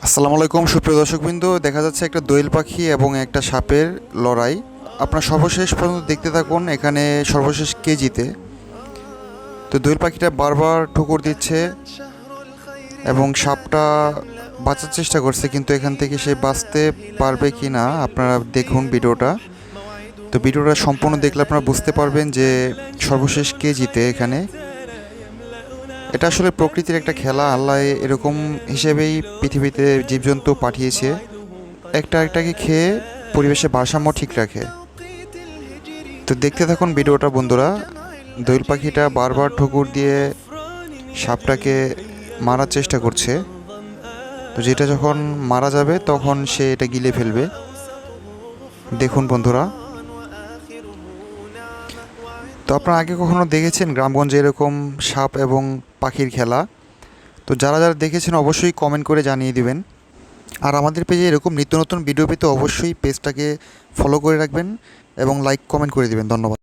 আসসালামু আলাইকুম সুপ্রিয় দর্শকবৃন্দ, দেখা যাচ্ছে একটা দোয়েল পাখি এবং একটা সাপের লড়াই। আপনারা সর্বশেষ পর্যন্ত দেখতে থাকুন, এখানে সর্বশেষ কে জিতে। তো দোয়েল পাখিটা বারবার ঠুকুর দিচ্ছে এবং সাপটা বাঁচার চেষ্টা করছে, কিন্তু এখান থেকে সে বাঁচতে পারবে কি না আপনারা দেখুন ভিডিওটা। তো ভিডিওটা সম্পূর্ণ দেখলে আপনারা বুঝতে পারবেন যে সর্বশেষ কে জিতে এখানে। এটা আসলে প্রকৃতির একটা খেলা, আল্লাহ এরকম হিসেবেই পৃথিবীতে জীবজন্তু পাঠিয়েছে, একটা একটাকে খেয়ে পরিবেশের ভারসাম্য ঠিক রাখে। তো দেখতে থাকুন ভিডিওটা বন্ধুরা। দোয়েল পাখিটা বারবার ঠুকুর দিয়ে সাপটাকে মারার চেষ্টা করছে। তো যেটা যখন মারা যাবে তখন সে এটা গিলে ফেলবে। দেখুন বন্ধুরা, তো আপনারা আগে কখনো দেখেছেন গ্রামগঞ্জে এরকম সাপ এবং পাখির খেলা? তো যারা যারা দেখেছেন অবশ্যই কমেন্ট করে জানিয়ে দিবেন। আর আমাদের পেজে এরকম নিত্য নতুন ভিডিও পেতে অবশ্যই পেজটাকে ফলো করে রাখবেন এবং লাইক কমেন্ট করে দিবেন। ধন্যবাদ।